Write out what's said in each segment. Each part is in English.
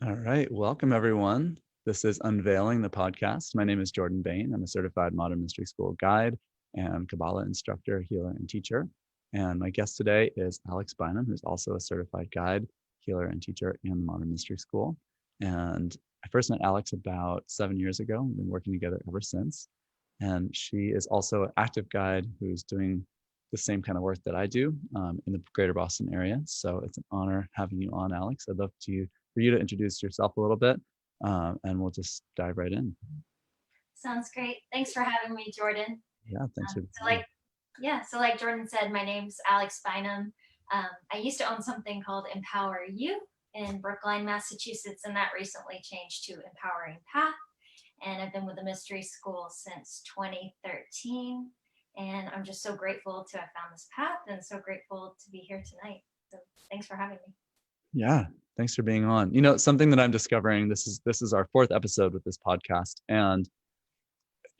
All right. Welcome, everyone. This is Unveiling, the podcast. My name is Jordan Bain. I'm a certified modern mystery school guide and Kabbalah instructor, healer, and teacher. And my guest today is Alex Bynum, who's also a certified guide, healer, and teacher in the modern mystery school. And I first met Alex about 7 years ago. We've been working together ever since. And she is also an active guide who's doing the same kind of work that I do in the greater Boston area. So it's an honor having you on, Alex. I'd love for you to introduce yourself a little bit, and we'll just dive right in. Sounds great. Thanks for having me, Jordan. Yeah, thanks for So like, yeah, so like Jordan said, my name's Alex Bynum. I used to own something called Empower You in Brookline, Massachusetts, and that recently changed to Empowering Path. And I've been with the mystery school since 2013. And I'm just so grateful to have found this path and so grateful to be here tonight. So thanks for having me. Yeah, thanks for being on. You know, something that I'm discovering, this is our fourth episode with this podcast, and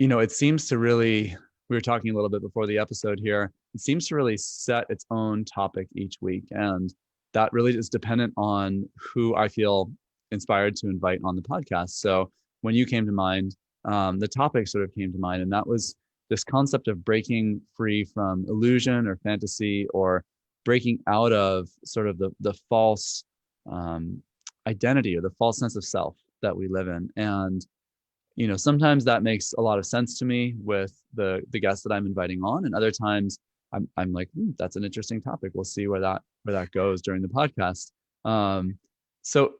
it seems to really, we were talking a little bit before the episode here, it seems to really set its own topic each week, and that really is dependent on who I feel inspired to invite on the podcast. So when you came to mind, the topic sort of came to mind, and that was this concept of breaking free from illusion or fantasy, or breaking out of sort of the false identity or the false sense of self that we live in. And sometimes that makes a lot of sense to me with the guests that I'm inviting on, and other times I'm like, that's an interesting topic. We'll see where that goes during the podcast. So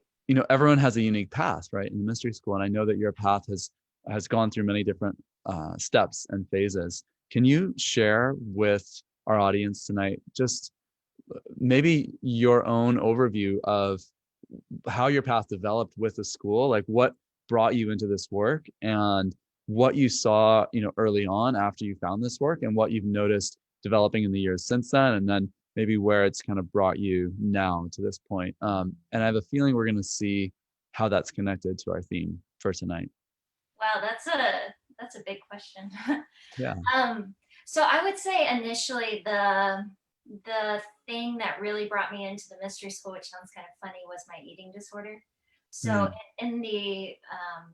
everyone has a unique path, right, in the mystery school, and I know that your path has gone through many different steps and phases. Can you share with our audience tonight just maybe your own overview of how your path developed with the school, like what brought you into this work, and what you saw early on after you found this work, and what you've noticed developing in the years since then, and then maybe where it's kind of brought you now to this point. And I have a feeling we're going to see how that's connected to our theme for tonight. Wow, that's a big question. Yeah. So I would say initially the thing that really brought me into the mystery school, which sounds kind of funny, was my eating disorder. So Mm. in the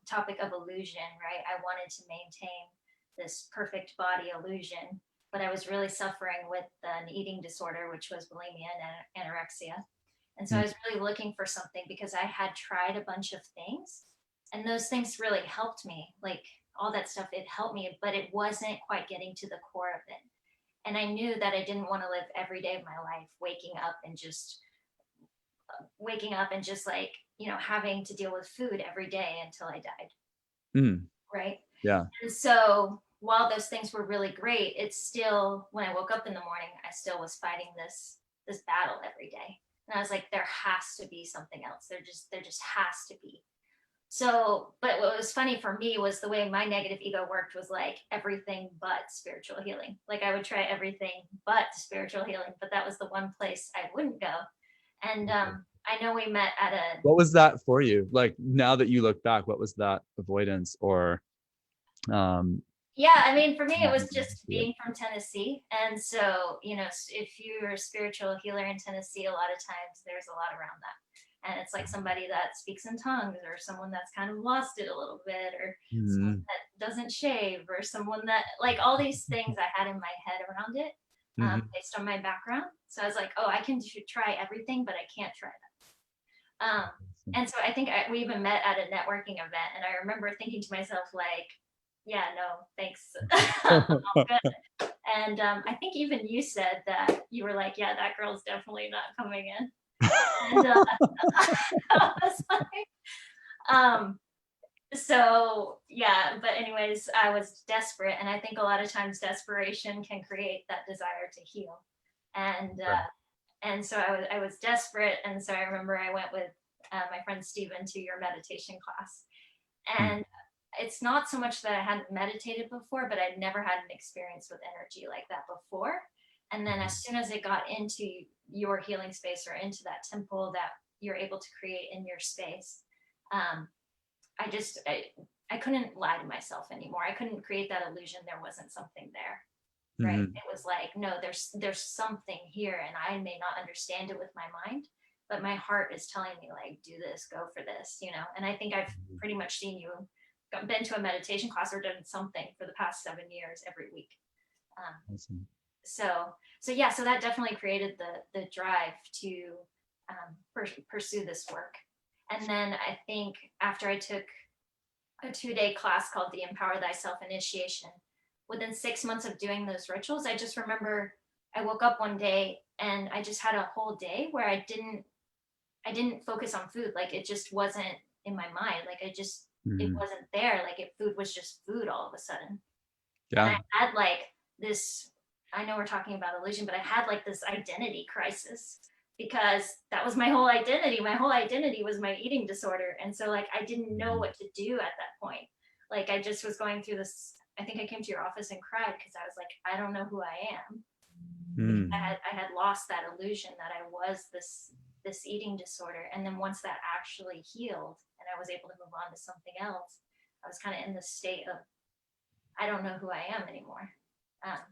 topic of illusion, right, I wanted to maintain this perfect body illusion, but I was really suffering with an eating disorder, which was bulimia and anorexia. And so I Mm. was really looking for something because I had tried a bunch of things and those things really helped me. Like all that stuff, it helped me, but it wasn't quite getting to the core of it. And I knew that I didn't want to live every day of my life waking up and just like, having to deal with food every day until I died. Mm. Right. Yeah. And so while those things were really great, it's still, when I woke up in the morning, I still was fighting this battle every day. And I was like, there has to be something else. There just has to be. So, but what was funny for me was the way my negative ego worked was like everything but spiritual healing. Like I would try everything but spiritual healing, but that was the one place I wouldn't go. And I know we met at a. What was that for you? Like, now that you look back, what was that avoidance or um Yeah, I mean, for me, it not was wanting to just see it? being from Tennessee. And so, if you're a spiritual healer in Tennessee, a lot of times there's a lot around that. And it's like somebody that speaks in tongues, or someone that's kind of lost it a little bit, or someone Mm-hmm. that doesn't shave, or someone that, like, all these things I had in my head around it Mm-hmm. based on my background. So I was like, oh, I can try everything, but I can't try that. And so I think we even met at a networking event. And I remember thinking to myself, like, yeah, no, thanks. I'm all good. And I think even you said that you were like, yeah, that girl's definitely not coming in. And I was like, um, so yeah, but anyways, I was desperate. And I think a lot of times desperation can create that desire to heal. And so I was desperate. And so I remember I went with my friend Steven to your meditation class. Mm. And it's not so much that I hadn't meditated before, but I'd never had an experience with energy like that before. And then as soon as it got into your healing space or into that temple that you're able to create in your space, um, I couldn't lie to myself anymore. I couldn't create that illusion there wasn't something there. Right. Mm-hmm. It was like, no, there's something here and I may not understand it with my mind, but my heart is telling me like, do this, go for this, you know? And I think I've pretty much seen you been to a meditation class or done something for the past 7 years every week. Awesome. So yeah, so that definitely created the drive to pursue this work. And then I think after I took a 2-day class called the Empower Thyself Initiation, within 6 months of doing those rituals, I just remember I woke up one day and I just had a whole day where I didn't focus on food. Like it just wasn't in my mind. Like it wasn't there. Like food was just food all of a sudden. And Yeah. I had like this, I know we're talking about illusion, but I had like this identity crisis because that was my whole identity. My whole identity was my eating disorder. And so like I didn't know what to do at that point. Like I just was going through this. I think I came to your office and cried because I was like, I don't know who I am. Because I had lost that illusion that I was this eating disorder. And then once that actually healed and I was able to move on to something else, I was kind of in this state of I don't know who I am anymore.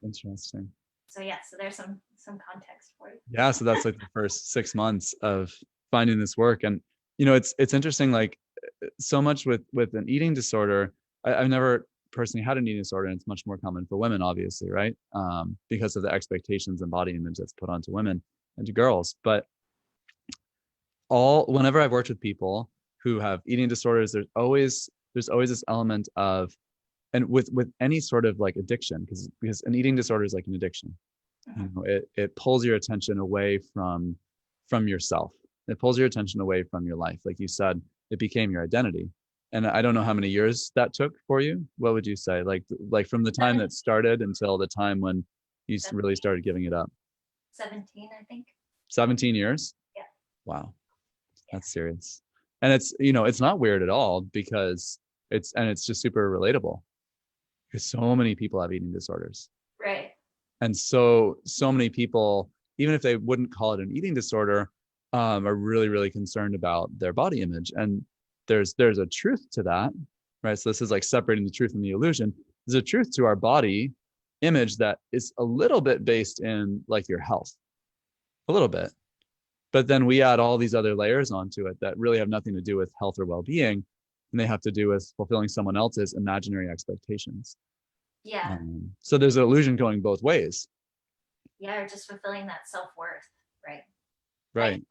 Interesting. So yeah, so there's some context for you. Yeah, so that's like the first 6 months of finding this work. And you know, it's interesting, like so much with an eating disorder. I've never personally had an eating disorder, and it's much more common for women, obviously, right? Because of the expectations and body image that's put onto women and to girls. But whenever I've worked with people who have eating disorders, there's always this element of, and with any sort of like addiction, because an eating disorder is like an addiction. You know, it pulls your attention away from yourself. It pulls your attention away from your life. Like you said, it became your identity. And I don't know how many years that took for you. What would you say? Like from the time that started until the time when you really started giving it up? 17, I think. 17 years? Yeah. Wow. That's serious. And it's, you know, it's not weird at all because it's just super relatable because so many people have eating disorders. Right. And so many people, even if they wouldn't call it an eating disorder, are really, really concerned about their body image. And there's a truth to that, right? So this is like separating the truth and the illusion. There's a truth to our body image that is a little bit based in like your health, a little bit. But then we add all these other layers onto it that really have nothing to do with health or well-being, and they have to do with fulfilling someone else's imaginary expectations. Yeah. So there's an illusion going both ways. Yeah, or just fulfilling that self-worth, right? Right.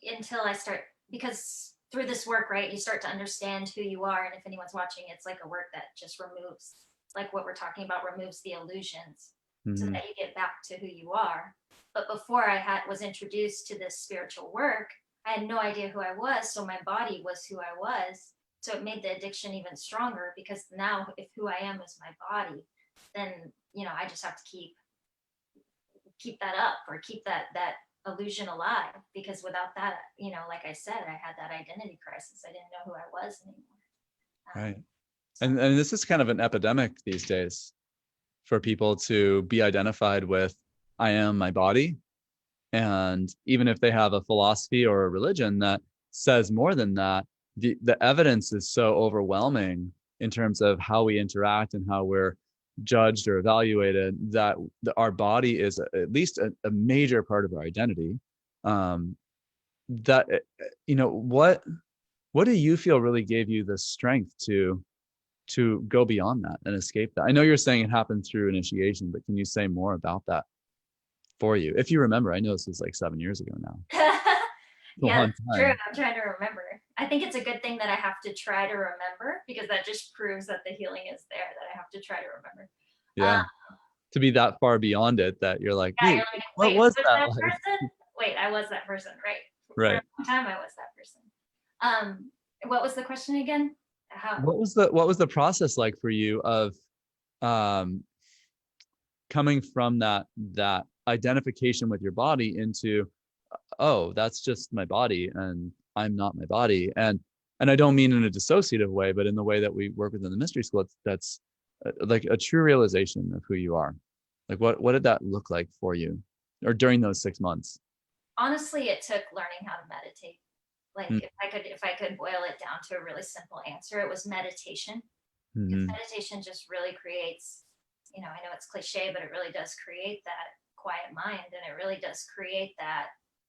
Like, until I start, because through this work, right, you start to understand who you are. And if anyone's watching, it's like a work that just removes, like what we're talking about, removes the illusions so that you get back to who you are. But before I was introduced to this spiritual work, I had no idea who I was. So my body was who I was. So it made the addiction even stronger because now if who I am is my body, then, you know, I just have to keep that up or keep that illusion alive, because without that, you know, like I said, I had that identity crisis. I didn't know who I was anymore. Right. And this is kind of an epidemic these days for people to be identified with, I am my body. And even if they have a philosophy or a religion that says more than that, the evidence is so overwhelming in terms of how we interact and how we're judged or evaluated that our body is at least a major part of our identity. That, you know, what do you feel really gave you the strength to go beyond that and escape that? I know you're saying it happened through initiation, but can you say more about that for you, if you remember? I know this was like 7 years ago now. Yeah, that's true. I'm trying to remember. I think it's a good thing that I have to try to remember, because that just proves that the healing is there, that I have to try to remember. Yeah. To be that far beyond it that you're like, yeah, wait, you're like, what was that like? person? Wait, I was that person, right? Right. For a long time I was that person. What was the question again? What was the process like for you of coming from that identification with your body into, oh, that's just my body and I'm not my body? And I don't mean in a dissociative way, but in the way that we work within the mystery school, that's like a true realization of who you are. Like what did that look like for you, or during those 6 months? Honestly, it took learning how to meditate. Like if I could boil it down to a really simple answer, it was meditation. Because meditation just really creates, you know, I know it's cliche, but it really does create that quiet mind, and it really does create that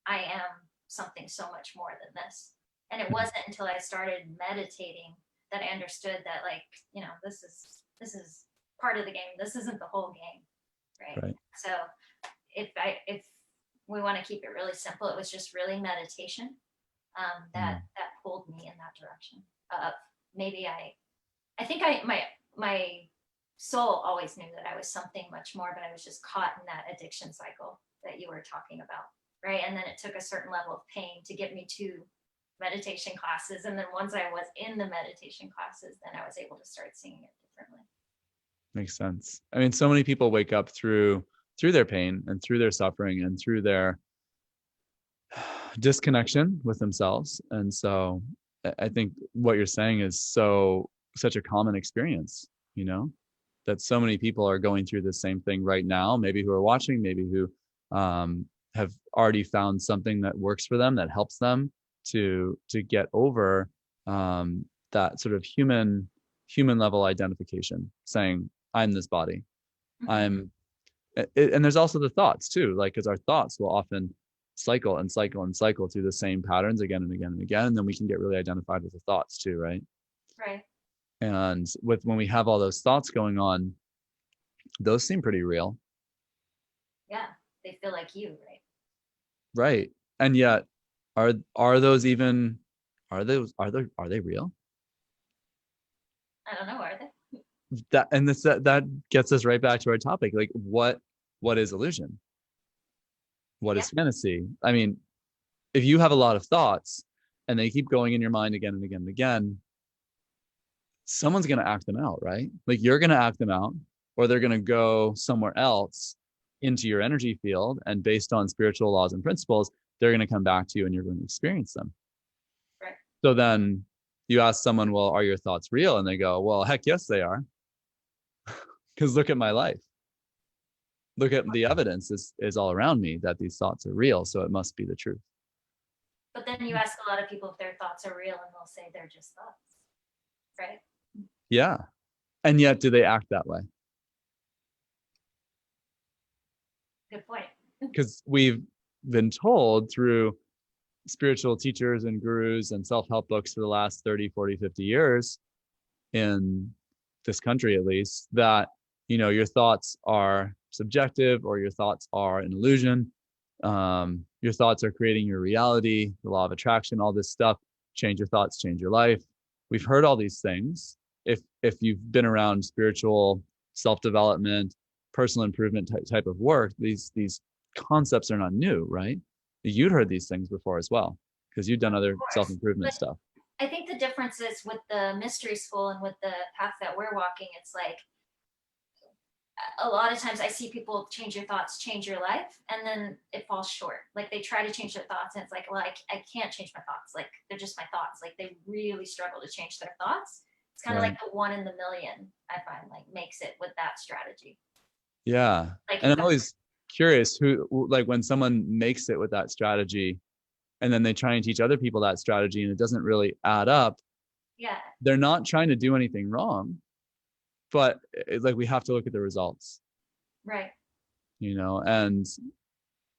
I am something so much more than this. And it wasn't until I started meditating that I understood that, like, you know, this is part of the game. This isn't the whole game, right? So if we want to keep it really simple, it was just really meditation that pulled me in that direction. Maybe I think my soul always knew that I was something much more, but I was just caught in that addiction cycle that you were talking about, right? And then it took a certain level of pain to get me to meditation classes. And then once I was in the meditation classes, then I was able to start seeing it differently. Makes sense. I mean, so many people wake up through their pain and through their suffering and through their disconnection with themselves. And so I think what you're saying is such a common experience, you know, that so many people are going through the same thing right now, maybe who are watching, maybe who have already found something that works for them, that helps them to get over that sort of human level identification, saying, I'm this body. And there's also the thoughts too, like, because our thoughts will often cycle and cycle and cycle through the same patterns again and again and again. And then we can get really identified with the thoughts too, right? Right. And when we have all those thoughts going on, those seem pretty real. Yeah, they feel like you, right? Right. And yet, are those even, are they real? I don't know, are they? That gets us right back to our topic. Like, what is illusion? What is fantasy? I mean, if you have a lot of thoughts and they keep going in your mind again and again and again, someone's going to act them out, right? Like, you're going to act them out, or they're going to go somewhere else into your energy field. And based on spiritual laws and principles, they're going to come back to you and you're going to experience them. Right. So then you ask someone, well, are your thoughts real? And they go, well, heck yes, they are. Because look at my life. Look at the evidence is all around me that these thoughts are real. So it must be the truth. But then you ask a lot of people if their thoughts are real, and they'll say they're just thoughts, right? Yeah. And yet, do they act that way? Good point. Because we've been told through spiritual teachers and gurus and self-help books for the last 30, 40, 50 years in this country, at least, that, you know, your thoughts are subjective, or your thoughts are an illusion. Your thoughts are creating your reality, the law of attraction, all this stuff. Change your thoughts, change your life. We've heard all these things. If you've been around spiritual self-development, personal improvement type of work, these concepts are not new, right? You'd heard these things before as well, because you've done other self-improvement stuff. I think the difference is with the mystery school and with the path that we're walking, it's like, a lot of times I see people change your thoughts, change your life, and then it falls short. Like, they try to change their thoughts, and it's like, well, I can't change my thoughts. Like, they're just my thoughts. Like, they really struggle to change their thoughts. It's kind of like the one in the million, I find, like, makes it with that strategy. Yeah. Like, and I'm always curious who, like, when someone makes it with that strategy and then they try and teach other people that strategy and it doesn't really add up. Yeah. They're not trying to do anything wrong, but it's like, we have to look at the results. Right. You know, and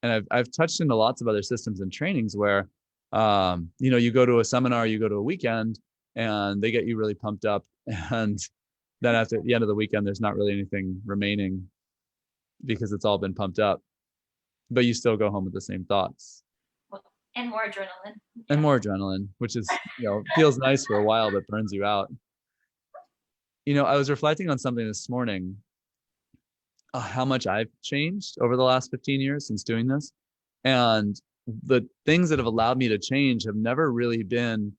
I've touched into lots of other systems and trainings where, you know, you go to a seminar, you go to a weekend, and they get you really pumped up. And then at the end of the weekend, there's not really anything remaining because it's all been pumped up, but you still go home with the same thoughts. And more adrenaline. And more adrenaline, which is, you know, feels nice for a while, but burns you out. You know, I was reflecting on something this morning, how much I've changed over the last 15 years since doing this. And the things that have allowed me to change have never really been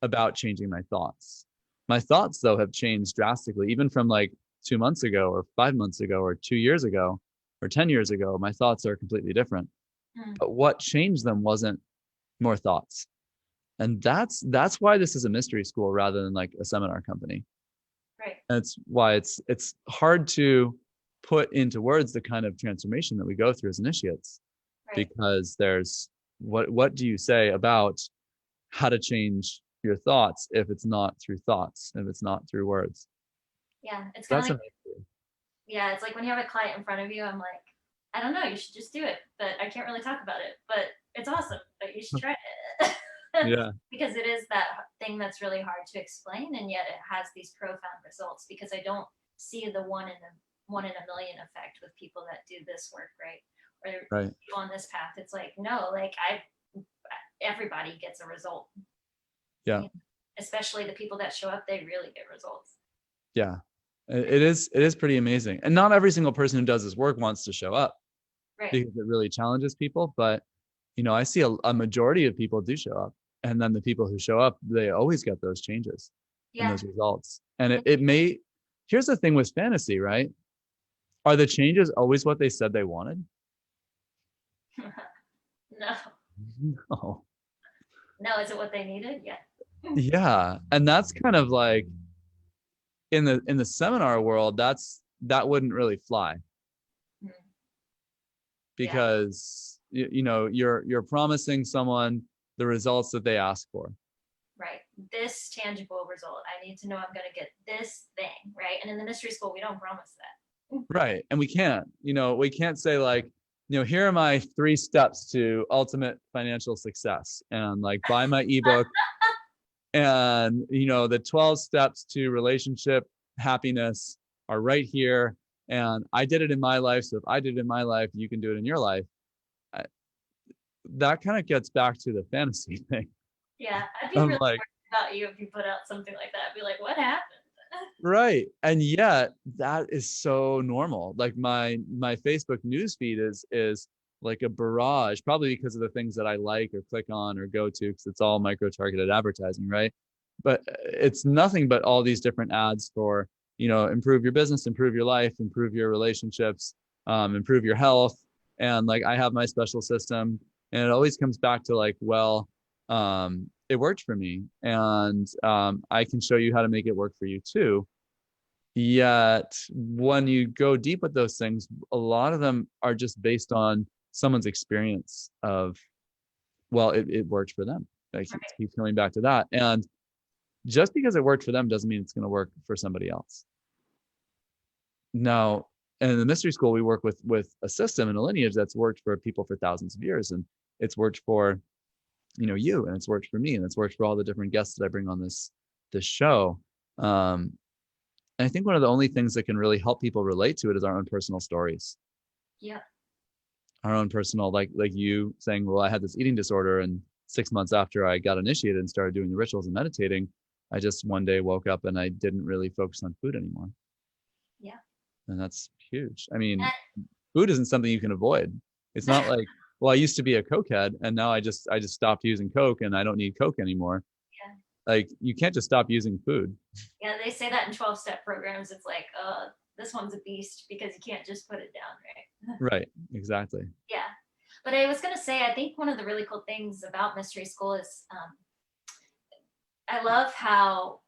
about changing my thoughts. My thoughts, though, have changed drastically, even from like 2 months ago or 5 months ago or 2 years ago or 10 years ago. My thoughts are completely different. But what changed them wasn't more thoughts. And that's why this is a mystery school rather than like a seminar company. Right. And it's why it's hard to put into words the kind of transformation that we go through as initiates. Right. Because there's what do you say about how to change your thoughts if it's not through thoughts, if it's not through words? Yeah, it's kind of like, it's like when you have a client in front of you, I'm like, I don't know, you should just do it, but I can't really talk about it. But it's awesome, but you should try it. Yeah. Because it is that thing that's really hard to explain, and yet it has these profound results, because I don't see the one in a million effect with people that do this work, right? Or Right. on this path. It's like, no, like everybody gets a result. Yeah. Especially the people that show up, they really get results. Yeah. It is pretty amazing. And not every single person who does this work wants to show up, Right. because it really challenges people. But, I see a majority of people do show up. And then the people who show up, they always get those changes and Yeah. those results. And here's the thing with fantasy, right? Are the changes always what they said they wanted? No. No. No, is it what they needed? Yeah. Yeah. And that's kind of like in the seminar world, that wouldn't really fly, because you're promising someone the results that they ask for. Right. This tangible result. I need to know I'm going to get this thing, right? And in the mystery school, we don't promise that. Right. And we can't say like, here are my 3 steps to ultimate financial success, and like buy my ebook, and the 12 steps to relationship happiness are right here, and I did it in my life, so if I did it in my life, you can do it in your life. That kind of gets back to the fantasy thing. Yeah, I'd be I'm really like, worried about you if you put out something like that. I'd be like, what happened? right. And yet that is so normal. Like my Facebook newsfeed is like a barrage, probably because of the things that I like or click on or go to, because it's all micro targeted advertising, right? But it's nothing but all these different ads for, improve your business, improve your life, improve your relationships, improve your health. And like, I have my special system, and it always comes back to like, well, it worked for me, and I can show you how to make it work for you too. Yet when you go deep with those things, a lot of them are just based on someone's experience of, well, it worked for them. I keep coming back to that. And just because it worked for them doesn't mean it's going to work for somebody else. Now, in the mystery school, we work with a system and a lineage that's worked for people for thousands of years, and it's worked for you, and it's worked for me, and it's worked for all the different guests that I bring on this show. And I think one of the only things that can really help people relate to it is our own personal stories. Yeah. Our own personal, like you saying, well, I had this eating disorder, and 6 months after I got initiated and started doing the rituals and meditating, I just one day woke up and I didn't really focus on food anymore. Yeah. And that's huge. I mean, food isn't something you can avoid. It's not like, well, I used to be a cokehead, and now I just stopped using Coke, and I don't need Coke anymore. Yeah. Like, you can't just stop using food. Yeah, they say that in 12-step programs. It's like, this one's a beast because you can't just put it down, right? Right. Exactly. Yeah. But I was going to say, I think one of the really cool things about mystery school is I love how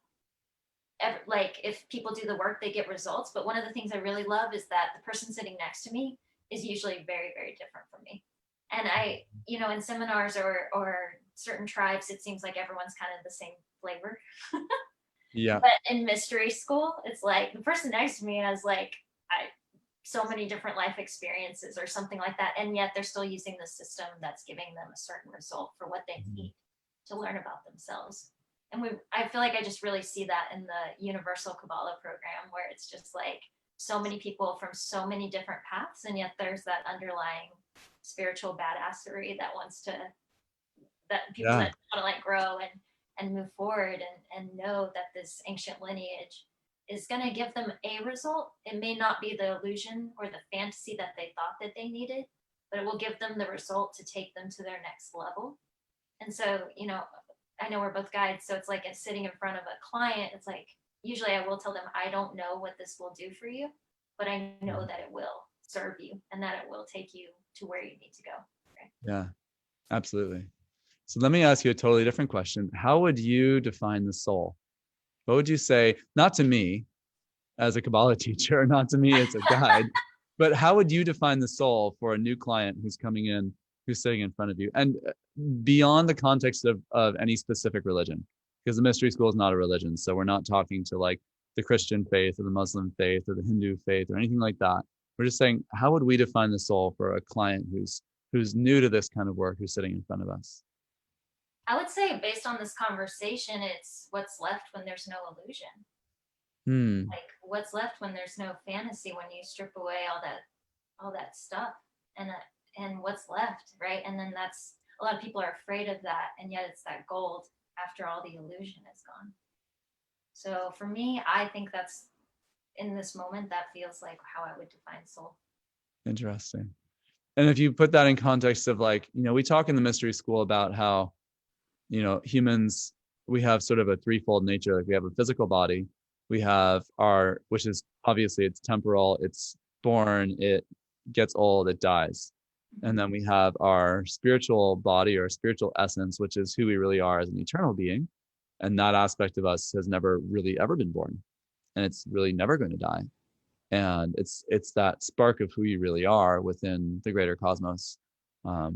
like if people do the work, they get results. But one of the things I really love is that the person sitting next to me is usually very, very different from me. And I, in seminars or certain tribes, it seems like everyone's kind of the same flavor. Yeah. But in mystery school, it's like the person next to me has like so many different life experiences or something like that, and yet they're still using the system that's giving them a certain result for what they need to learn about themselves. And I feel like I just really see that in the Universal Kabbalah program, where it's just like so many people from so many different paths, and yet there's that underlying spiritual badassery that people that want to like grow and move forward and know that this ancient lineage is going to give them a result. It may not be the illusion or the fantasy that they thought that they needed, but it will give them the result to take them to their next level. And so, I know we're both guides, so it's like it's sitting in front of a client. It's like, usually I will tell them, I don't know what this will do for you, but I know that it will serve you and that it will take you to where you need to go. Right? Yeah, absolutely. So let me ask you a totally different question. How would you define the soul? What would you say, not to me as a Kabbalah teacher, not to me as a guide, but how would you define the soul for a new client who's coming in, who's sitting in front of you? And beyond the context of any specific religion, because the mystery school is not a religion. So we're not talking to like the Christian faith or the Muslim faith or the Hindu faith or anything like that. We're just saying, how would we define the soul for a client who's who's new to this kind of work, who's sitting in front of us? I would say based on this conversation, it's what's left when there's no illusion. Hmm. Like what's left when there's no fantasy, when you strip away all that stuff, and what's left, right? And then that's, a lot of people are afraid of that, and yet it's that gold after all the illusion is gone. So for me, I think that's, in this moment, that feels like how I would define soul. Interesting. And if you put that in context of like, we talk in the mystery school about how, humans, we have sort of a threefold nature. Like we have a physical body, we have our, which is obviously it's temporal, it's born, it gets old, it dies. And then we have our spiritual body or spiritual essence, which is who we really are as an eternal being. And that aspect of us has never really ever been born. And it's really never going to die. And it's that spark of who you really are within the greater cosmos,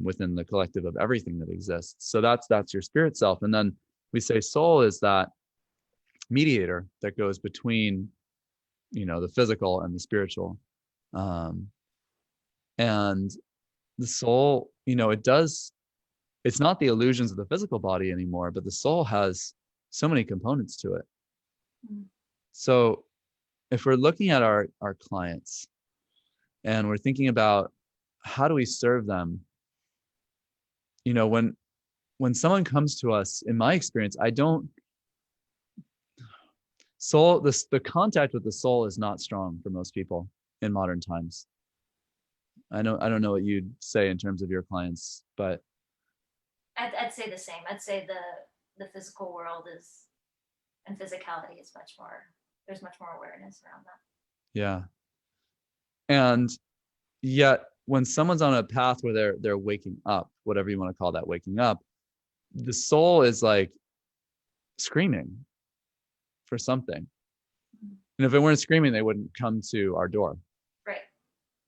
within the collective of everything that exists. So that's your spirit self. And then we say soul is that mediator that goes between, the physical and the spiritual. And the soul, it's not the illusions of the physical body anymore, but the soul has so many components to it. So if we're looking at our clients and we're thinking about how do we serve them, when someone comes to us, in my experience, the contact with the soul is not strong for most people in modern times. I don't know what you'd say in terms of your clients, but I'd say the same. I'd say the physical world is, and physicality is much more, there's much more awareness around that. yeah. And yet when someone's on a path where they're waking up, whatever you want to call that, waking up, the soul is like screaming for something. And if it weren't screaming, they wouldn't come to our door. Right.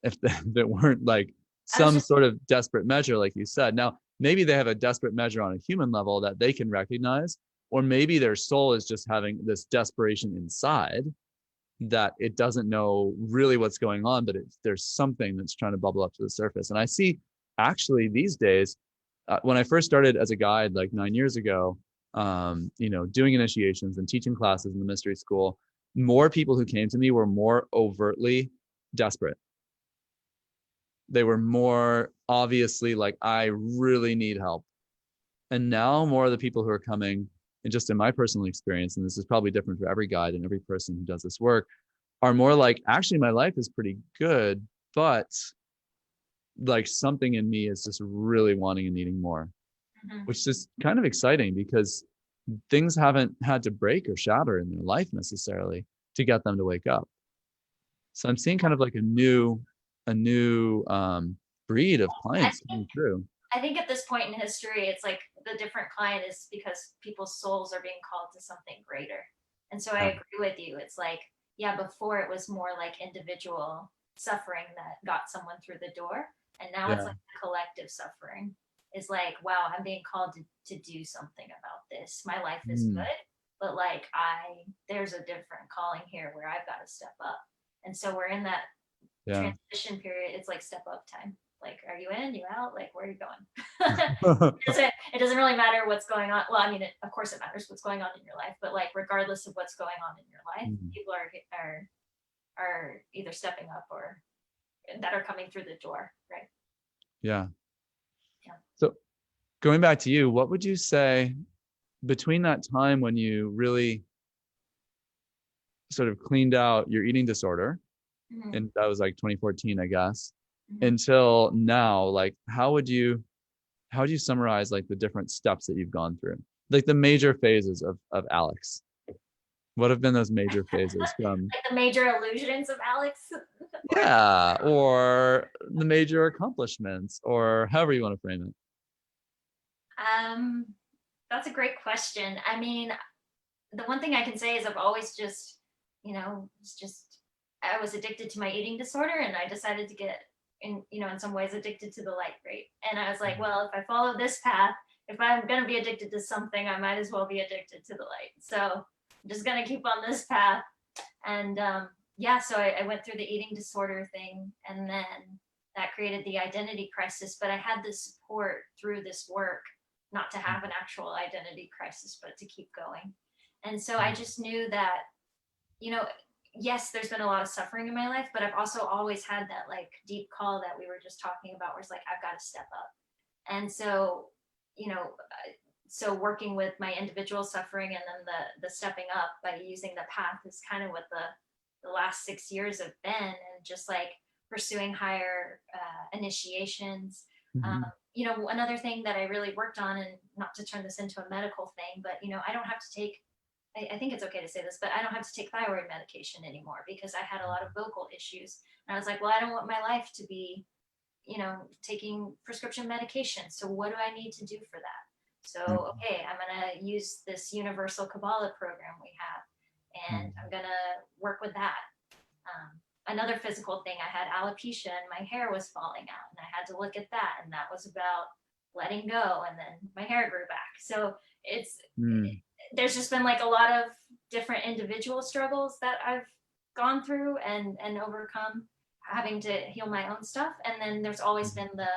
If they weren't like some sort of desperate measure, like you said. Now, maybe they have a desperate measure on a human level that they can recognize, or maybe their soul is just having this desperation inside that it doesn't know really what's going on, but there's something that's trying to bubble up to the surface. And I see actually these days, when I first started as a guide like 9 years ago, doing initiations and teaching classes in the mystery school, more people who came to me were more overtly desperate. They were more obviously like, I really need help. And now more of the people who are coming, and just in my personal experience, and this is probably different for every guide and every person who does this work, are more like, actually, my life is pretty good, but like something in me is just really wanting and needing more, which is kind of exciting because things haven't had to break or shatter in their life necessarily to get them to wake up. So I'm seeing kind of like a new breed of clients coming through. I think at this point in history, it's like the different client is because people's souls are being called to something greater. And so I agree with you. It's like, yeah, before it was more like individual suffering that got someone through the door. And now it's like collective suffering. It's like, wow, I'm being called to do something about this. My life is good, but like there's a different calling here where I've got to step up. And so we're in that transition period. It's like step up time. Like, are you in, you out? Like, where are you going? It doesn't really matter what's going on. Well, I mean, of course it matters what's going on in your life, but like, regardless of what's going on in your life, people are either stepping up or that are coming through the door, right? Yeah. So going back to you, what would you say between that time when you really sort of cleaned out your eating disorder, and that was like 2014, I guess, until now, like how would you summarize like the different steps that you've gone through, like the major phases of Alex? What have been those major phases from like the major illusions of Alex? Yeah, or the major accomplishments, or however you want to frame it. That's a great question. I mean, the one thing I can say is I've always just, I was addicted to my eating disorder, and I decided to get in some ways addicted to the light, right? And I was like, well, if I follow this path, if I'm going to be addicted to something, I might as well be addicted to the light. So I'm just going to keep on this path. And so I went through the eating disorder thing, and then that created the identity crisis, but I had the support through this work not to have an actual identity crisis, but to keep going. And so I just knew that, you know, yes, there's been a lot of suffering in my life, but I've also always had that like deep call that we were just talking about, where it's like, I've got to step up. And so, you know, so working with my individual suffering and then the stepping up by using the path is kind of what the last 6 years have been, and just like pursuing higher initiations. Mm-hmm. You know, another thing that I really worked on, and not to turn this into a medical thing, but you know, I don't have to take, I think it's okay to say this, but I don't have to take thyroid medication anymore because I had a lot of vocal issues. And I was like, well, I don't want my life to be, you know, taking prescription medication. So what do I need to do for that? So, okay, I'm going to use this universal Kabbalah program we have, and I'm going to work with that. Another physical thing, I had alopecia and my hair was falling out, and I had to look at that. And that was about letting go. And then my hair grew back. So there's just been like a lot of different individual struggles that I've gone through and overcome, having to heal my own stuff. And then there's always been the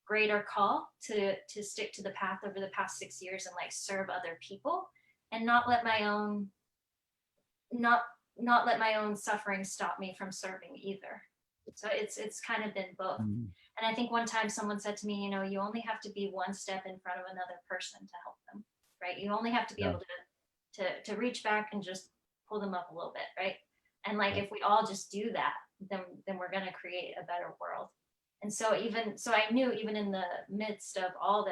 greater call to stick to the path over the past 6 years and like serve other people, and not let my own not let my own suffering stop me from serving either. So it's kind of been both. And I think one time someone said to me, you know, you only have to be one step in front of another person to help them, right? You only have to be able to reach back and just pull them up a little bit, right? And like if we all just do that, then we're going to create a better world. And so I knew even in the midst of all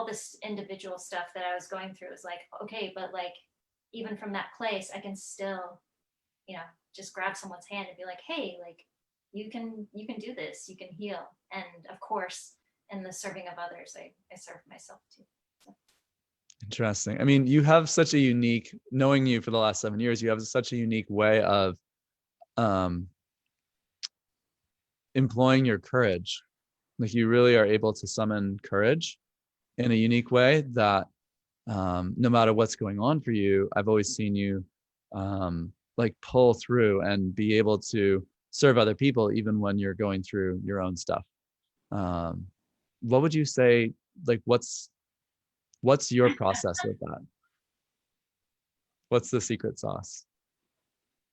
this individual stuff that I was going through, it was like, okay, but like even from that place, I can still, you know, just grab someone's hand and be like, hey, like you can do this, you can heal. And of course, in the serving of others, I serve myself too. So. Interesting. I mean, you have such a unique, knowing you for the last 7 years, you have such a unique way of employing your courage. Like you really are able to summon courage in a unique way that no matter what's going on for you, I've always seen you like pull through and be able to serve other people even when you're going through your own stuff. What would you say, like what's your process with that? What's the secret sauce?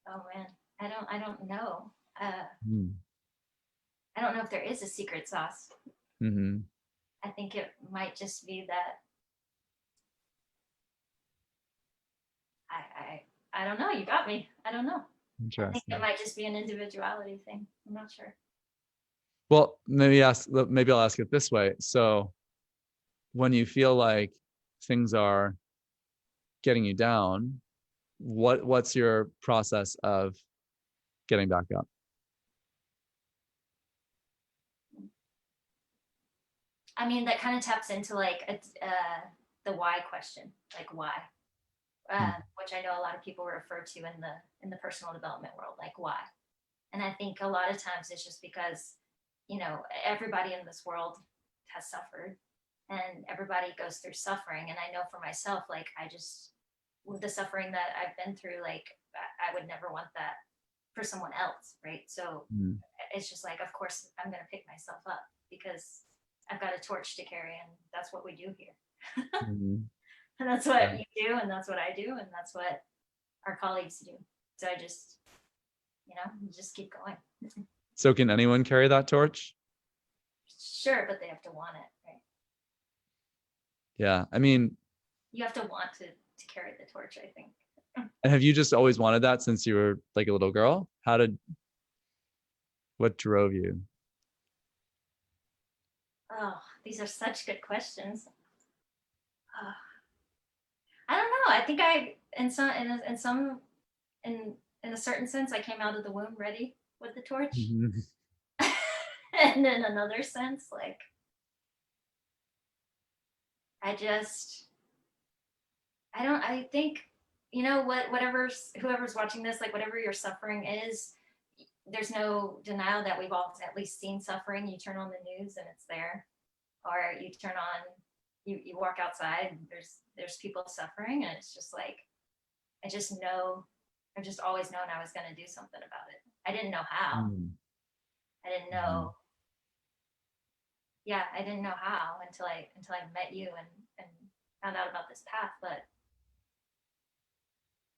Oh man, I don't know. I don't know if there is a secret sauce. I think it might just be that I don't know. You got me. I don't know. I think it might just be an individuality thing. I'm not sure. Well, maybe I'll ask it this way. So when you feel like things are getting you down, what's your process of getting back up? I mean, that kind of taps into like the why question, like why, which I know a lot of people refer to in the personal development world, like why. And I think a lot of times it's just because, you know, everybody in this world has suffered, and everybody goes through suffering. And I know for myself, like with the suffering that I've been through, like I would never want that for someone else, right? So it's just like, of course, I'm going to pick myself up because I've got a torch to carry, and that's what we do here. And that's what you do, and that's what I do, and that's what our colleagues do. So I just, you know, just keep going. So can anyone carry that torch? Sure, but they have to want it, right? Yeah, I mean, you have to want to carry the torch, I think. And have you just always wanted that since you were like a little girl? What drove you? Oh, these are such good questions. I don't know. I think in a certain sense, I came out of the womb ready with the torch. And in another sense, like I think, you know, whoever's watching this, like whatever your suffering is, there's no denial that we've all at least seen suffering. You turn on the news and it's there, or you walk outside and there's people suffering, and it's just like, I've just always known I was going to do something about it. I didn't know how. I didn't know yeah, I didn't know how until I met you and found out about this path. But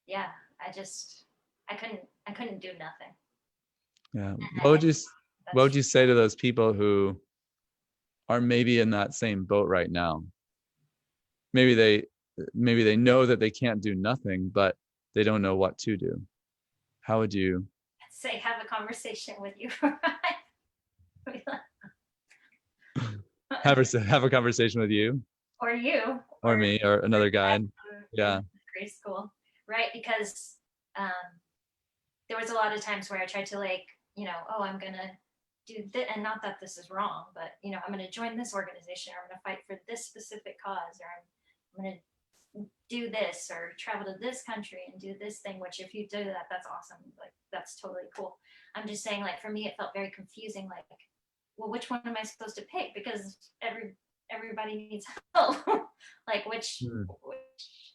yeah, I just I couldn't do nothing. Yeah. And What that's would you say to those people who are maybe in that same boat right now? Maybe they know that they can't do nothing, but they don't know what to do. How would you say have a conversation with you. have a conversation with you or you or or me or another guy? in Yeah. grade school, right? Because um, there was a lot of times where I tried to like, oh, I'm gonna do this, and not that this is wrong, but I'm gonna join this organization, or I'm gonna fight for this specific cause, or I'm gonna do this or travel to this country and do this thing, which if you do that, that's awesome, like that's totally cool. I'm just saying, like, for me it felt very confusing, like, well, which one am I supposed to pick, because everybody needs help. Like, Hmm.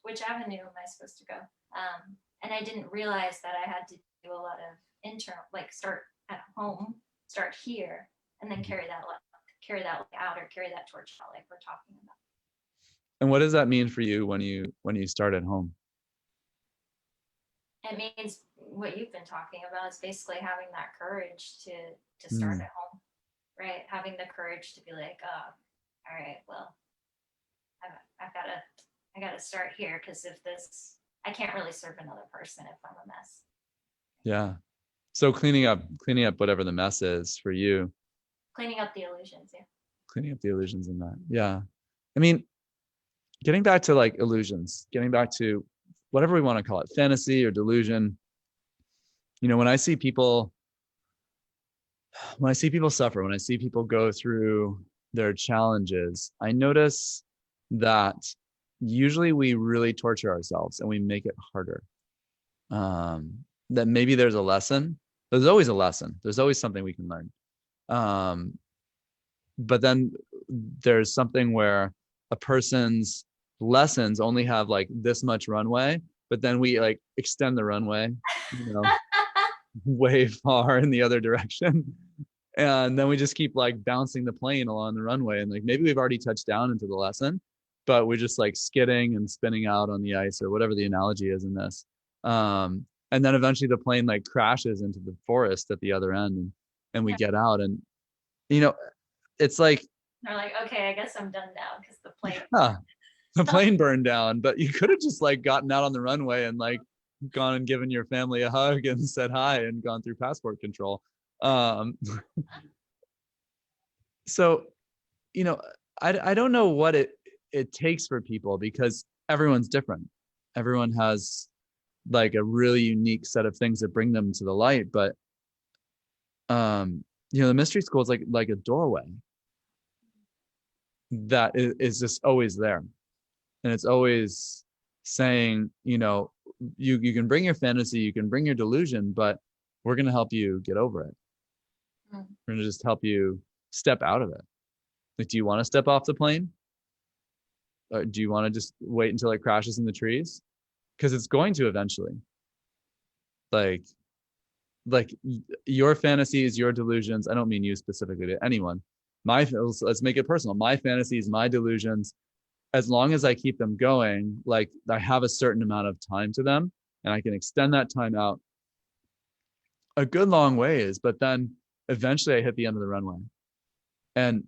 which avenue am I supposed to go? And I didn't realize that I had to do a lot of internal, like, start at home, start here, and then carry that out, or carry that torch out, like we're talking about. And what does that mean for you when you start at home? It means what you've been talking about is basically having that courage to start Hmm. at home, right? Having the courage to be like, oh, all right, well, I've got to I got to start here, because if this, I can't really serve another person if I'm a mess. Yeah. So cleaning up whatever the mess is for you, Cleaning up the illusions, yeah. cleaning up the illusions in that. Yeah. I mean, getting back to like illusions, getting back to whatever we want to call it, fantasy or delusion. When I see people suffer, when I see people go through their challenges, I notice that usually we really torture ourselves and we make it harder. That maybe there's a lesson. There's always a lesson. There's always something we can learn. Um, but then there's something where a person's lessons only have like this much runway, but then we like extend the runway, you know, way far in the other direction. And then we just keep like bouncing the plane along the runway. And like maybe we've already touched down into the lesson, but we're just like skidding and spinning out on the ice or whatever the analogy is in this. And then eventually the plane like crashes into the forest at the other end, and we Yeah. get out. And, you know, it's like, They're like, okay, I guess I'm done now because the plane. yeah, the plane burned down, but you could have just like gotten out on the runway and like gone and given your family a hug and said hi and gone through passport control. Um, so, you know, I don't know what it takes for people, because everyone's different. Everyone has like a really unique set of things that bring them to the light. But the mystery school is like a doorway that is just always there. And it's always saying, you can bring your fantasy, you can bring your delusion, but we're going to help you get over it. Mm. We're going to just help you step out of it. Like, do you want to step off the plane? Or do you want to just wait until it crashes in the trees? Because it's going to eventually. Like, like your fantasies, your delusions. I don't mean you specifically, to anyone. Let's make it personal. My fantasies, my delusions, as long as I keep them going, like I have a certain amount of time to them, and I can extend that time out a good long ways. But then eventually I hit the end of the runway. And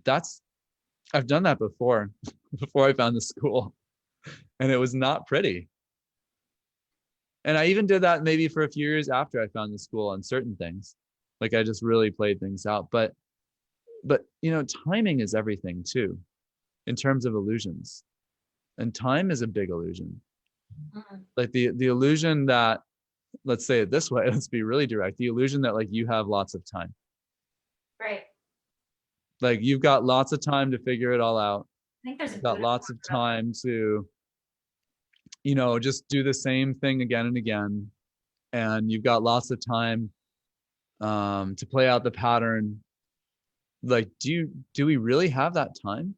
that's, I've done that before, before I found the school. And it was not pretty. And I even did that maybe for a few years after I found the school on certain things. Like I just really played things out. But timing is everything too, in terms of illusions. And time is a big illusion. Mm. Like the illusion that, let's say it this way, let's be really direct, the illusion that like you have lots of time. Right. Like you've got lots of time to figure it all out. I think there's a You've got Buddha lots of time to, just do the same thing again and again. And you've got lots of time to play out the pattern. Like, do we really have that time?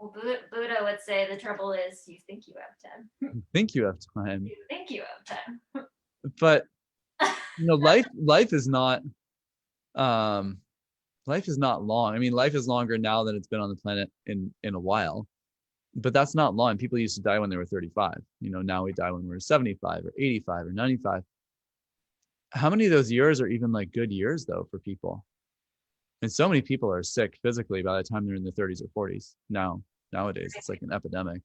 Well, Buddha would say the trouble is you think you have time. I think you have time, You think you have but life is not. Um, life is not long. I mean, life is longer now than it's been on the planet in a while, but that's not long. People used to die when they were 35. Now we die when we're 75 or 85 or 95. How many of those years are even like good years though for people? And so many people are sick physically by the time they're in their 30s or 40s nowadays. It's like an epidemic.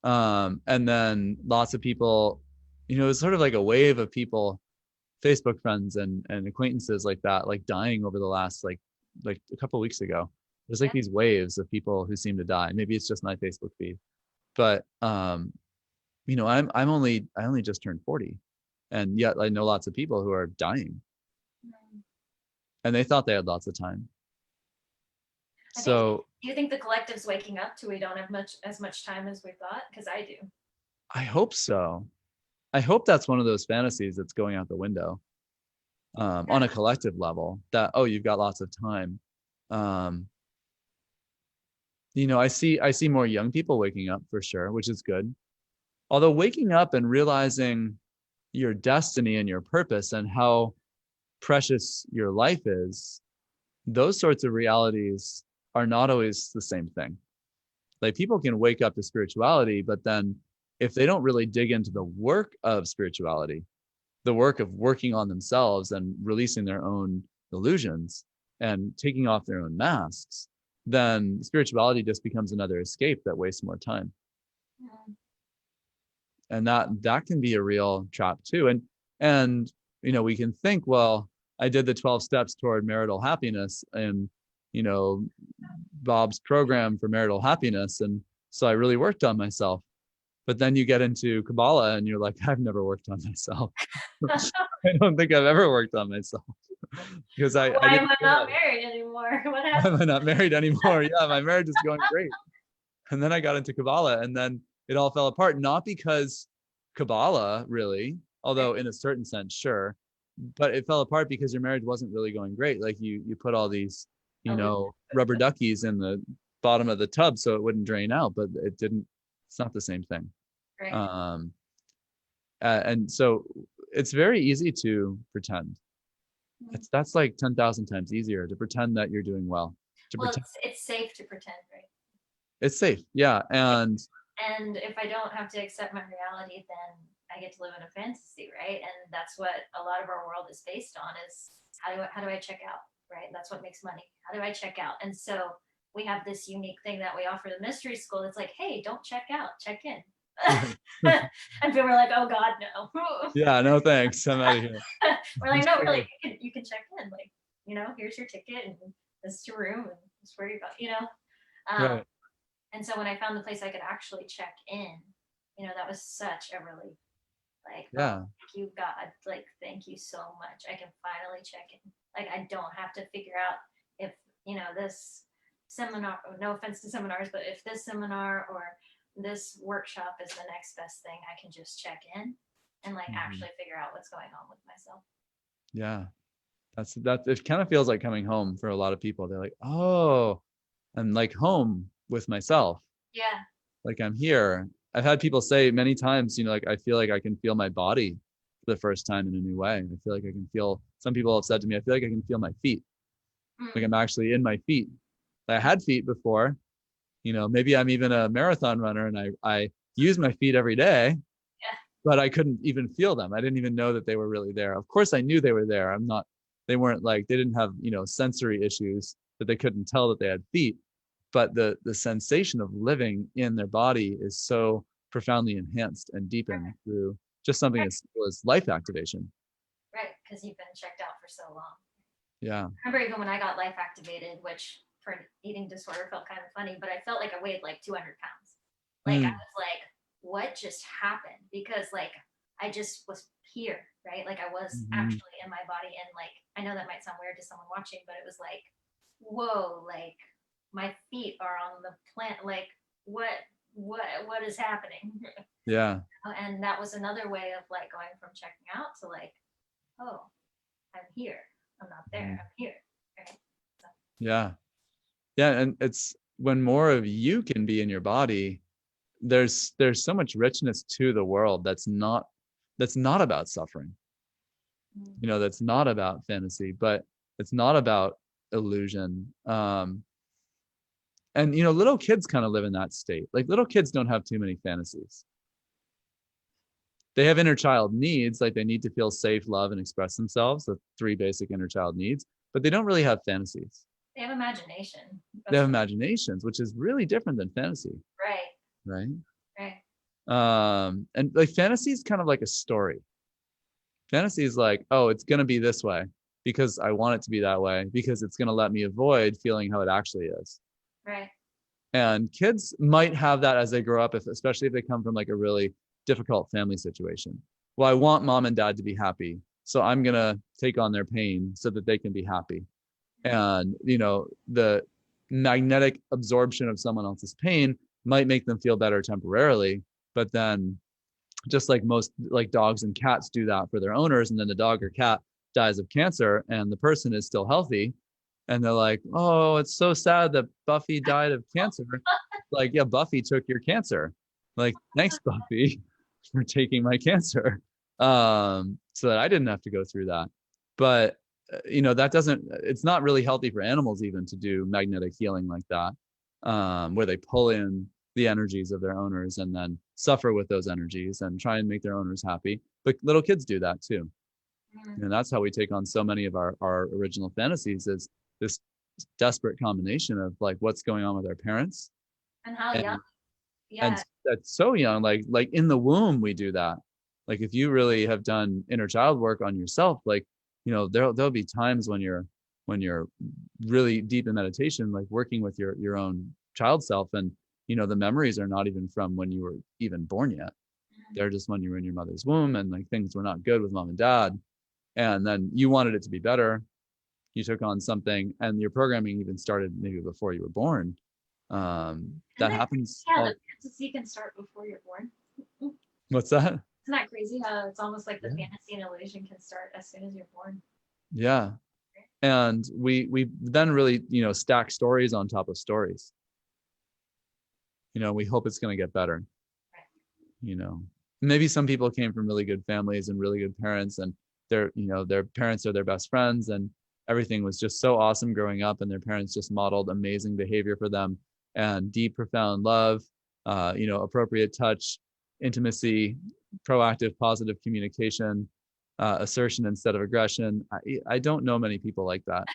And then lots of people, it's sort of like a wave of people, Facebook friends and acquaintances like that, like dying over the last like a couple of weeks ago. There's like these waves of people who seem to die. Maybe it's just my Facebook feed, but I only just turned 40, and yet I know lots of people who are dying, and they thought they had lots of time. So do you think the collective's waking up to we don't have as much time as we thought? Because I do. I hope so. I hope that's one of those fantasies that's going out the window, on a collective level, that, oh, you've got lots of time. I see more young people waking up for sure, which is good. Although waking up and realizing your destiny and your purpose and how precious your life is, those sorts of realities are not always the same thing. Like, people can wake up to spirituality, but then if they don't really dig into the work of spirituality, the work of working on themselves and releasing their own illusions and taking off their own masks, then spirituality just becomes another escape that wastes more time. And that can be a real trap too. And we can think, well, I did the 12 steps toward marital happiness and Bob's program for marital happiness, and so I really worked on myself. But then you get into Kabbalah and you're like, I've never worked on myself. I don't think I've ever worked on myself. Because why am I not married anymore? What happened? Why am I not married anymore? Yeah, my marriage is going great. And then I got into Kabbalah, and then it all fell apart. Not because Kabbalah really, although in a certain sense, sure, but it fell apart because your marriage wasn't really going great. Like you put all these, rubber duckies in the bottom of the tub so it wouldn't drain out, but it didn't. It's not the same thing. Right. And so it's very easy to pretend. That's like 10,000 times easier to pretend that you're doing well. It's safe to pretend, right? It's safe, yeah. And if I don't have to accept my reality, then I get to live in a fantasy, right? And that's what a lot of our world is based on, is how do I check out, right? That's what makes money. How do I check out? And so we have this unique thing that we offer the mystery school. It's like, hey, don't check out, check in. And people are like, oh God, no. Yeah, no thanks, I'm out of here. We're like, no, really, you can check in. Like, here's your ticket and this is your room and this is where you go, Right. And so when I found the place I could actually check in, that was such a relief. Like, yeah. Oh, thank you, God. Like, thank you so much. I can finally check in. Like, I don't have to figure out if, this seminar, no offense to seminars, but if this seminar or this workshop is the next best thing, I can just check in and actually figure out what's going on with myself. Yeah. That it kind of feels like coming home for a lot of people. They're like, oh, I'm like home with myself. Yeah. Like, I'm here. I've had people say many times, like, I feel like I can feel my body for the first time in a new way. I feel like I can feel, some people have said to me, I feel like I can feel my feet. Like I'm actually in my feet. I had feet before, maybe I'm even a marathon runner and I use my feet every day, but I couldn't even feel them. I didn't even know that they were really there. Of course I knew they were there. They weren't like, they didn't have, sensory issues that they couldn't tell that they had feet. But the sensation of living in their body is so profoundly enhanced and deepened through just something as simple as life activation. Right, because you've been checked out for so long. Yeah. I remember even when I got life activated, which for an eating disorder felt kind of funny, but I felt like I weighed like 200 pounds. Like I was like, what just happened? Because I just was here, right? Like I was actually in my body, and I know that might sound weird to someone watching, but it was like, whoa, like my feet are on the plant. Like what is happening? Yeah. And that was another way of going from checking out to oh, I'm here. I'm not there. I'm here. Right? So. Yeah. And it's when more of you can be in your body, there's so much richness to the world that's not about suffering. That's not about fantasy, but it's not about illusion. And little kids kind of live in that state. Like little kids don't have too many fantasies. They have inner child needs, like they need to feel safe, love, and express themselves, the three basic inner child needs, but they don't really have fantasies. They have imagination. They have imaginations, which is really different than fantasy. Right. Right. And like fantasy is kind of like a story. Fantasy is like, oh, it's going to be this way because I want it to be that way, because it's going to let me avoid feeling how it actually is. Right. And kids might have that as they grow up, especially if they come from like a really difficult family situation. Well, I want mom and dad to be happy, so I'm going to take on their pain so that they can be happy. And, the magnetic absorption of someone else's pain might make them feel better temporarily, but then just like most like dogs and cats do that for their owners, and then the dog or cat dies of cancer and the person is still healthy, and they're like, oh, it's so sad that Buffy died of cancer. Like, yeah, Buffy took your cancer. Like, thanks, Buffy, for taking my cancer, so that I didn't have to go through that. But that doesn't, it's not really healthy for animals even to do magnetic healing like that, where they pull in the energies of their owners and then suffer with those energies and try and make their owners happy. But little kids do that too. And that's how we take on so many of our original fantasies, is this desperate combination of like what's going on with our parents. And how young. Yeah. And that's so young, like in the womb we do that. Like if you really have done inner child work on yourself, like there'll be times when you're really deep in meditation, like working with your own child self, and the memories are not even from when you were even born yet. They're just when you were in your mother's womb, and like things were not good with mom and dad, and then you wanted it to be better. You took on something, and your programming even started maybe before you were born. That happens. Yeah, the fantasy can start before you're born. What's that? Isn't that crazy how it's almost like the fantasy and illusion can start as soon as you're born? Yeah. And we then really, stack stories on top of stories. We hope it's going to get better. Right. Maybe some people came from really good families and really good parents, and their parents are their best friends, and everything was just so awesome growing up, and their parents just modeled amazing behavior for them, and deep, profound love, appropriate touch, intimacy, proactive, positive communication, assertion instead of aggression. I don't know many people like that.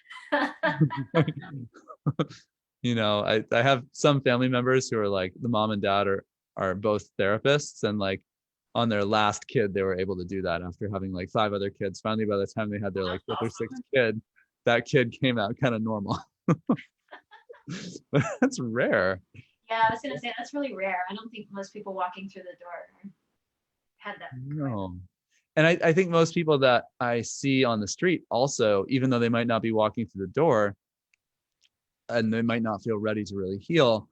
I have some family members who are like, the mom and dad are both therapists, and like on their last kid, they were able to do that after having like 5 other kids. Finally, by the time they had their like 5th or 6th kid, that kid came out kind of normal. But that's rare. Yeah, I was gonna say that's really rare. I don't think most people walking through the door had that. No. And I think most people that I see on the street also, even though they might not be walking through the door and they might not feel ready to really heal,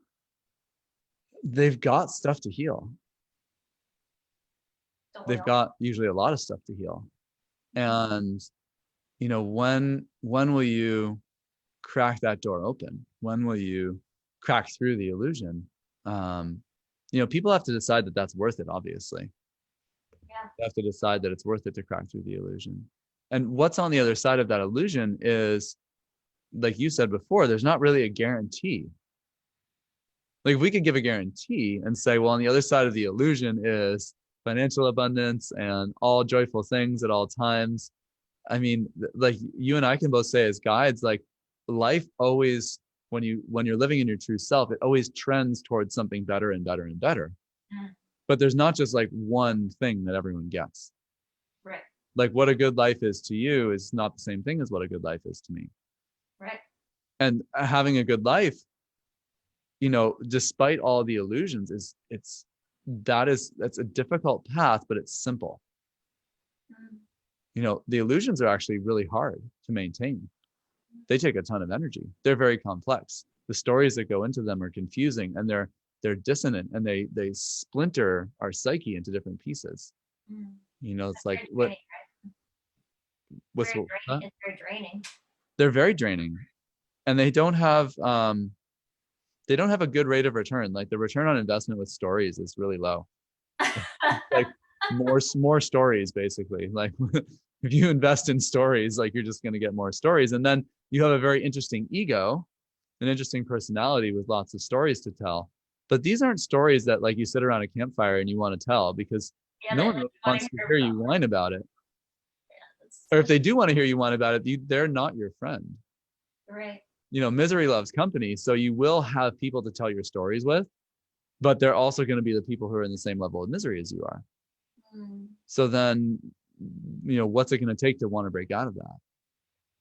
they've got stuff to heal. They've got usually a lot of stuff to heal. And, when will you crack that door open? When will you crack through the illusion? People have to decide that that's worth it, obviously. Yeah. They have to decide that it's worth it to crack through the illusion. And what's on the other side of that illusion is, like you said before, there's not really a guarantee. Like we could give a guarantee and say, well, on the other side of the illusion is financial abundance and all joyful things at all times. I mean, like you and I can both say as guides, like life always, when you're living in your true self, it always trends towards something better and better and better. But there's not just like one thing that everyone gets. Right. Like what a good life is to you is not the same thing as what a good life is to me. Right. And having a good life, despite all the illusions, that's a difficult path, but it's simple. The illusions are actually really hard to maintain. They take a ton of energy. They're very complex. The stories that go into them are confusing, and they're dissonant, and they splinter our psyche into different pieces. It's like what it's very draining. They're very draining, and they don't have a good rate of return. Like the return on investment with stories is really low. Like more stories, basically. Like If you invest in stories, like you're just going to get more stories. And then you have a very interesting ego, an interesting personality with lots of stories to tell. But these aren't stories that like you sit around a campfire and you want to tell, because Yeah, no that one you really want wants to to hear hear about. you whine about it. Yeah, that's Or if they do want to hear you whine about it, they're not your friend. right. Misery loves company. So you will have people to tell your stories with, but they're also going to be the people who are in the same level of misery as you are. Mm. So then, what's it going to take to want to break out of that?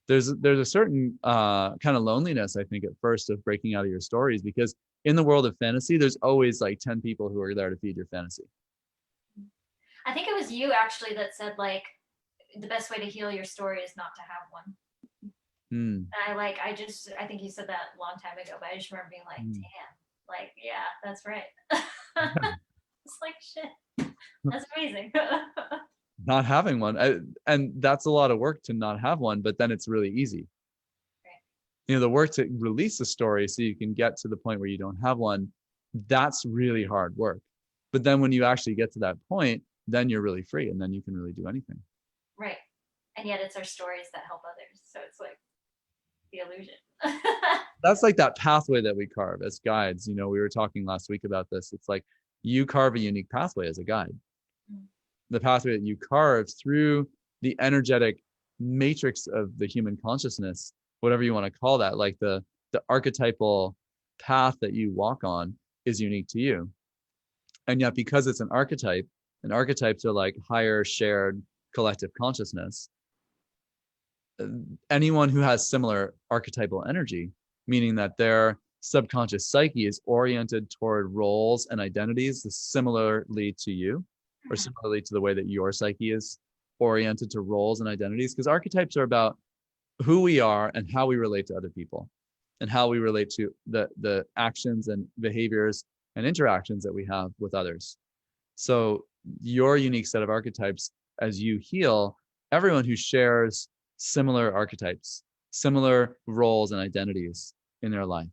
There's a certain kind of loneliness, I think, at first of breaking out of your stories, because in the world of fantasy, there's always like 10 people who are there to feed your fantasy. I think it was you actually that said like the best way to heal your story is not to have one. Hmm. And I think you said that a long time ago, but I just remember being like, Hmm. damn, like, yeah, that's right. Yeah. It's like, shit, that's amazing. Not having one. And that's a lot of work to not have one, but then it's really easy. Right. The work to release a story so you can get to the point where you don't have one, that's really hard work. But then when you actually get to that point, then you're really free, and then you can really do anything. Right. And yet it's our stories that help others. So it's like the illusion. That's like that pathway that we carve as guides. We were talking last week about this. It's like you carve a unique pathway as a guide. Mm. The pathway that you carve through the energetic matrix of the human consciousness, whatever you want to call that, like the archetypal path that you walk on is unique to you. And yet, because it's an archetype, and archetypes are like higher shared collective consciousness, anyone who has similar archetypal energy, meaning that their subconscious psyche is oriented toward roles and identities similarly to you, or similarly to the way that your psyche is oriented to roles and identities, because archetypes are about who we are and how we relate to other people, and how we relate to the actions and behaviors and interactions that we have with others. So your unique set of archetypes, as you heal, everyone who shares similar archetypes, similar roles and identities in their life,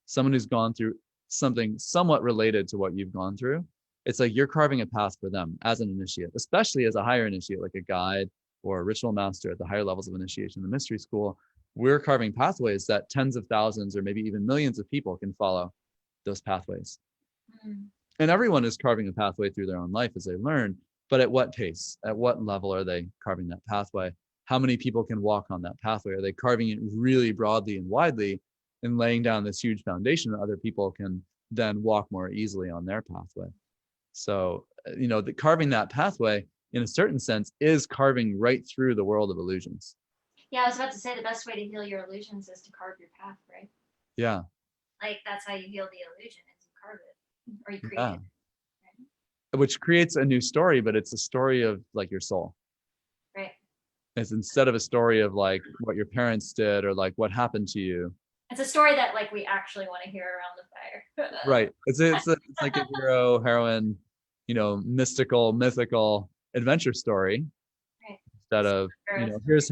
someone who's gone through something somewhat related to what you've gone through, it's like you're carving a path for them as an initiate, especially as a higher initiate, like a guide or a ritual master at the higher levels of initiation in the mystery school. We're carving pathways that tens of thousands or maybe even millions of people can follow those pathways. Mm. And everyone is carving a pathway through their own life as they learn, but at what pace, at what level are they carving that pathway? How many people can walk on that pathway? Are they carving it really broadly and widely and laying down this huge foundation that other people can then walk more easily on their pathway? So, carving that pathway in a certain sense is carving right through the world of illusions. Yeah, I was about to say the best way to heal your illusions is to carve your path, right? Yeah. Like that's how you heal the illusion is you carve it or you create Yeah. it. Right? Which creates a new story, but it's a story of like your soul. Right. It's instead of a story of like what your parents did or like what happened to you. It's a story that like we actually want to hear around the fire. Right. It's like a hero, heroine, mythical adventure story Right. instead So of, story. here's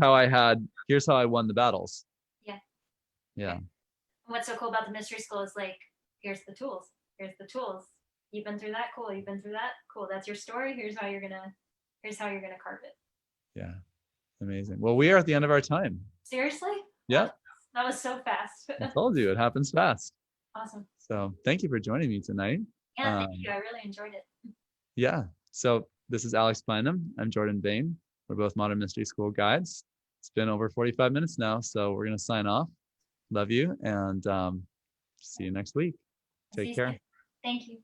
how I won the battles. Yeah. Yeah. What's so cool about the mystery school is like, here's the tools. Here's the tools. You've been through that. Cool. You've been through that. Cool. That's your story. Here's how you're gonna carve it. Yeah. Amazing. Well, we are at the end of our time. Seriously? Yeah. That was so fast. I told you it happens fast. Awesome. So thank you for joining me tonight. Yeah, thank you. I really enjoyed it. Yeah. So this is Alex Bynum. I'm Jordan Bain. We're both Modern Mystery School guides. It's been over 45 minutes now, so we're going to sign off. Love you, and see you next week. Take care. Thank you.